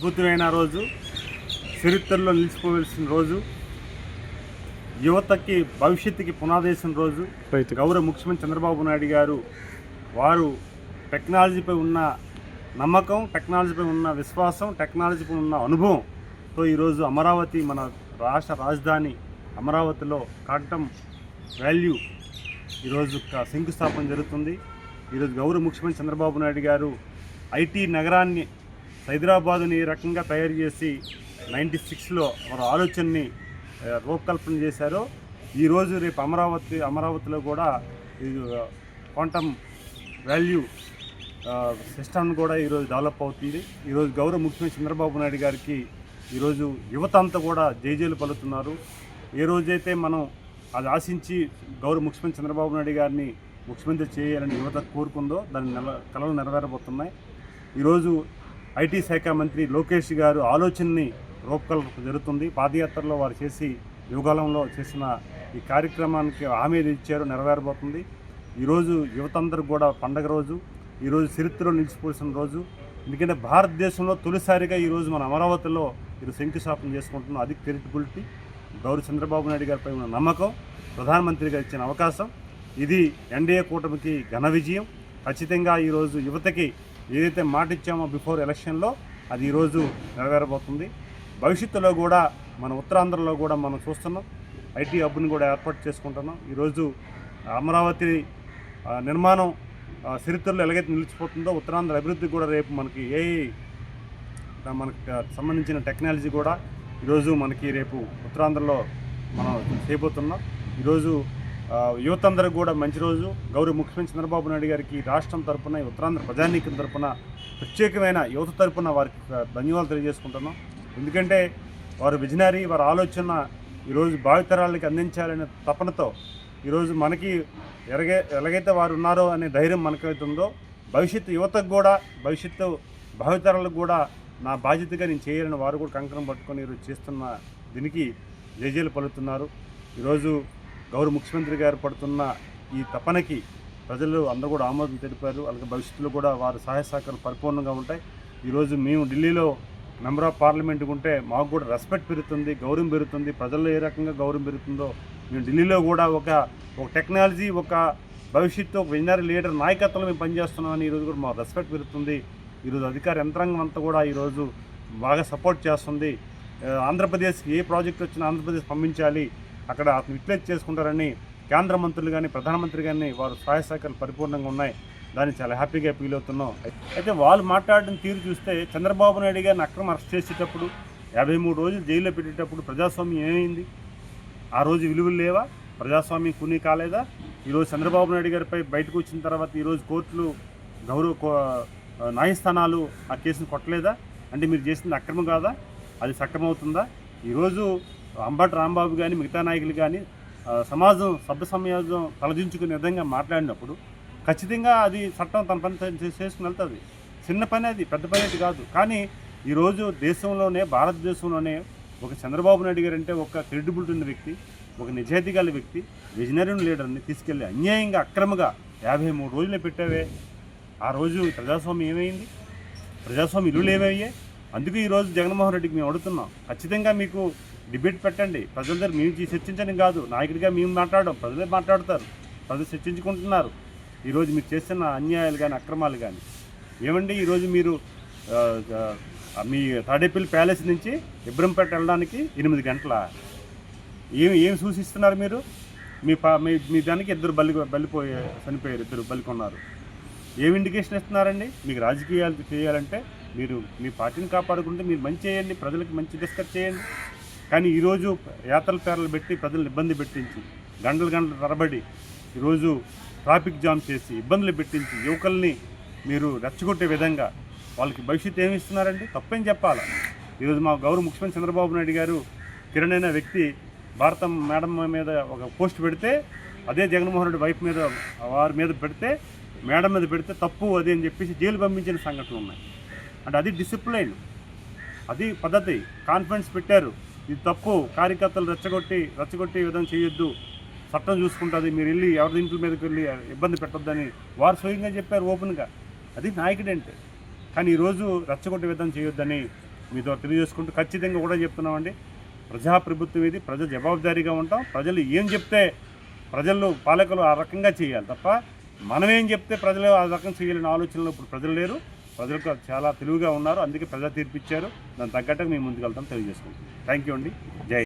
అద్భుతమైన రోజు, చరిత్రలో నిలిచిపోవలసిన రోజు, యువతకి భవిష్యత్తుకి పునాదేసిన రోజు. గౌరవ ముఖ్యమంత్రి చంద్రబాబు నాయుడు గారు వారు టెక్నాలజీపై ఉన్న నమ్మకం, టెక్నాలజీపై ఉన్న విశ్వాసం, టెక్నాలజీపై ఉన్న అనుభవంతో ఈరోజు అమరావతి, మన రాష్ట్ర రాజధాని అమరావతిలో కాంటమ్ వాల్యూ ఈరోజు శంకుస్థాపన జరుగుతుంది. ఈరోజు గౌరవ ముఖ్యమంత్రి చంద్రబాబు నాయుడు గారు ఐటీ నగరాన్ని, హైదరాబాదుని ఏ రకంగా తయారు చేసి 96లో వారు ఆలోచనని రూపకల్పన చేశారో, ఈరోజు రేపు అమరావతిలో కూడా క్వాంటమ్ వాల్యూ సిస్టమ్ కూడా ఈరోజు డెవలప్ అవుతుంది. ఈరోజు గౌరవ ముఖ్యమంత్రి చంద్రబాబు నాయుడు గారికి ఈరోజు యువత అంతా కూడా జైజేలు పలుకుతున్నారు. ఏ రోజైతే మనం అది ఆశించి గౌరవ ముఖ్యమంత్రి చంద్రబాబు నాయుడు గారిని ముఖ్యమంత్రి చేయాలని యువత కోరుకుందో దాని కలలు నెరవేరబోతున్నాయి. ఈరోజు ఐటీ శాఖ మంత్రి లోకేష్ గారు ఆలోచనని రూపకల్పన జరుగుతుంది. పాదయాత్రలో వారు చేసి యువకాలంలో చేసిన ఈ కార్యక్రమానికి హామీ ఇచ్చారు, నెరవేరబోతుంది. ఈరోజు యువత అందరూ కూడా పండగ రోజు, ఈరోజు చరిత్రలో నిలిచిపోసిన రోజు. ఎందుకంటే భారతదేశంలో తొలిసారిగా ఈరోజు మన అమరావతిలో ఈరోజు శంకుస్థాపన చేసుకుంటున్నాం. అది క్రెడిబిలిటీ, గౌరవ చంద్రబాబు నాయుడు గారిపై ఉన్న నమ్మకం, ప్రధానమంత్రిగా ఇచ్చిన అవకాశం. ఇది ఎన్డీఏ కూటమికి ఘన విజయం. ఖచ్చితంగా ఈరోజు యువతకి ఏదైతే మాట ఇచ్చామో బిఫోర్ ఎలక్షన్లో అది ఈరోజు నెరవేరబోతుంది. భవిష్యత్తులో కూడా మన ఉత్తరాంధ్రలో కూడా మనం చూస్తున్నాం, ఐటీ హబ్ని కూడా ఏర్పాటు చేసుకుంటున్నాం. ఈరోజు అమరావతి నిర్మాణం చరిత్రలో ఎలాగైతే నిలిచిపోతుందో, ఉత్తరాంధ్ర అభివృద్ధికి కూడా రేపు మనకి మనకు సంబంధించిన టెక్నాలజీ కూడా ఈరోజు మనకి రేపు ఉత్తరాంధ్రలో మనం చేయబోతున్నాం. ఈరోజు యువత అందరికి కూడా మంచి రోజు. గౌరవ ముఖ్యమంత్రి చంద్రబాబు నాయుడు గారికి రాష్ట్రం తరపున, ఉత్తరాంధ్ర ప్రజానీకం తరపున, ప్రత్యేకమైన యువత తరపున వారికి ధన్యవాదాలు తెలియజేసుకుంటున్నాం. ఎందుకంటే వారు విజనరీ, వారి ఆలోచన ఈరోజు భావితరాలకి అందించాలనే తపనతో ఈరోజు మనకి ఎలాగైతే వారు ఉన్నారో అనే ధైర్యం మనకైతే ఉందో, భవిష్యత్తు యువతకు కూడా, భవిష్యత్తు భావితరాలకు కూడా నా బాధ్యతగా నేను చేయాలని వారు కూడా కంకణం పట్టుకొని ఈరోజు చేస్తున్న దీనికి జైజేలు పలుకుతున్నారు. ఈరోజు గౌరవ ముఖ్యమంత్రి గారు పడుతున్న ఈ తపనకి ప్రజలు అందరూ కూడా ఆమోదం తెలిపారు. అలాగే భవిష్యత్తులో కూడా వారి సహాయ సహకారాలు పరిపూర్ణంగా ఉంటాయి. ఈరోజు మేము ఢిల్లీలో మెంబర్ ఆఫ్ పార్లమెంట్కి ఉంటే మాకు కూడా రెస్పెక్ట్ పెరుగుతుంది, గౌరవం పెరుగుతుంది. ప్రజల్లో ఏ రకంగా గౌరవం పెరుగుతుందో మేము ఢిల్లీలో కూడా ఒక టెక్నాలజీ, ఒక భవిష్యత్తు, ఒక విజనరీ లీడర్ నాయకత్వంలో మేము పనిచేస్తున్నామని ఈరోజు కూడా మాకు రెస్పెక్ట్ పెరుగుతుంది. ఈరోజు అధికార యంత్రాంగం అంతా కూడా ఈరోజు బాగా సపోర్ట్ చేస్తుంది. ఆంధ్రప్రదేశ్కి ఏ ప్రాజెక్ట్ వచ్చినా ఆంధ్రప్రదేశ్ పంపించాలి, అక్కడ యూటిలైజ్ చేసుకుంటారని కేంద్ర మంత్రులు కానీ, ప్రధానమంత్రి కానీ వారు సహాయ సహకారాలు పరిపూర్ణంగా ఉన్నాయి. దాన్ని చాలా హ్యాపీగా ఫీల్ అవుతున్నాం. అయితే వాళ్ళు మాట్లాడిన తీరు చూస్తే, చంద్రబాబు నాయుడు గారిని అక్రమ అరెస్ట్ చేసేటప్పుడు, 53 రోజులు జైల్లో పెట్టేటప్పుడు ప్రజాస్వామ్యం ఏమైంది? ఆ రోజు విలువలు లేవా? ప్రజాస్వామ్యం కూనీ కాలేదా? ఈరోజు చంద్రబాబు నాయుడు గారిపై బయటకు వచ్చిన తర్వాత ఈరోజు కోర్టులు, న్యాయస్థానాలు ఆ కేసును కొట్టలేదా? అంటే మీరు చేసింది అక్రమం కాదా? అది సక్రమవుతుందా? ఈరోజు అంబటి రాంబాబు కానీ, మిగతా నాయకులు కానీ సభ్య సమాజం తలదించుకునే విధంగా మాట్లాడినప్పుడు ఖచ్చితంగా అది చట్టం తన పని చేసుకుని వెళ్తుంది. చిన్న పని అది, పెద్ద పని అది కాదు. కానీ ఈరోజు దేశంలోనే, భారతదేశంలోనే ఒక చంద్రబాబు నాయుడు గారు అంటే ఒక క్రెడిబిలిటీ ఉన్న వ్యక్తి, ఒక నిజాయితీ గల వ్యక్తి, విజనరీ లీడర్ని తీసుకెళ్ళి అన్యాయంగా, అక్రమంగా 53 రోజులే పెట్టావే. ఆ రోజు ప్రజాస్వామ్యం ఏమైంది? ప్రజాస్వామ్య విలువలు ఏమయ్యాయి? అందుకే ఈరోజు జగన్మోహన్ రెడ్డికి మేము అడుగుతున్నాం, ఖచ్చితంగా మీకు డిబేట్ పెట్టండి. ప్రజల దగ్గర మేము చర్చించడం కాదు, నాయకుడిగా మేము మాట్లాడడం, ప్రజలే మాట్లాడతారు, ప్రజలు చర్చించుకుంటున్నారు. ఈరోజు మీరు చేస్తున్న అన్యాయాలు కానీ, అక్రమాలు కానీ ఏమండి? ఈరోజు మీరు మీ తాడేపల్లి ప్యాలెస్ నుంచి ఇబ్రంపేట వెళ్ళడానికి 8 గంటల ఏం సూచిస్తున్నారు మీరు? మీ దానికి ఇద్దరు చనిపోయారు, ఇద్దరు బలికొన్నారు. ఏం ఇండికేషన్ ఇస్తున్నారండి? మీకు రాజకీయాలు చేయాలంటే మీరు మీ పార్టీని కాపాడుకుంటే మీరు మంచి చేయండి, ప్రజలకు మంచి డిస్కస్ చేయండి. కానీ ఈరోజు యాత్రల పేర్లు పెట్టి ప్రజలను ఇబ్బంది పెట్టించి, గంటలు తరబడి ఈరోజు ట్రాఫిక్ జామ్ చేసి ఇబ్బందులు పెట్టించి యువకుల్ని మీరు రెచ్చగొట్టే విధంగా వాళ్ళకి భవిష్యత్తు ఏమి ఇస్తున్నారండి? తప్పేం చెప్పాలా? ఈరోజు మా గౌరవ ముఖ్యమంత్రి చంద్రబాబు నాయుడు గారు కిరణ్ అనే వ్యక్తి భారతం మేడం మీద ఒక పోస్ట్ పెడితే, అదే జగన్మోహన్ రెడ్డి వైఫ్ మీద, వారి మీద పెడితే, మేడం మీద పెడితే తప్పు అది అని చెప్పేసి జైలు పంపించిన సంఘటనలు ఉన్నాయి. అంటే అది డిసిప్లైన్, అది పద్ధతి. కాన్ఫిడెన్స్ పెట్టారు, ఇది తప్పు, కార్యకర్తలు రెచ్చగొట్టి విధంగా చేయొద్దు, చట్టం చూసుకుంటుంది, మీరు వెళ్ళి ఎవరి ఇంటి మీదకి వెళ్ళి ఇబ్బంది పెట్టొద్దని వారు స్వయంగా చెప్పారు ఓపెన్గా. అది నాయకుడంటే. కానీ ఈరోజు రెచ్చగొట్టే విధంగా చేయొద్దని మీతో తెలియజేసుకుంటూ ఖచ్చితంగా కూడా చెప్తున్నామండి, ప్రజాప్రభుత్వం ఇది, ప్రజలు జవాబుదారీగా ఉంటాం. ప్రజలు ఏం చెప్తే ప్రజలు పాలకులు ఆ రకంగా చేయాలి తప్ప మనం ఏం చెప్తే ప్రజలు ఆ రకం చేయాలని ఆలోచనలో ఇప్పుడు ప్రజలు లేరు. ప్రజలకు చాలా తెలివిగా ఉన్నారు, అందుకే ప్రజా తీర్పు ఇచ్చారు. దాని తగ్గట్టుగా మేము ముందుకు వెళ్తాం తెలియజేసుకుంటాం. థ్యాంక్ యూ అండి. జై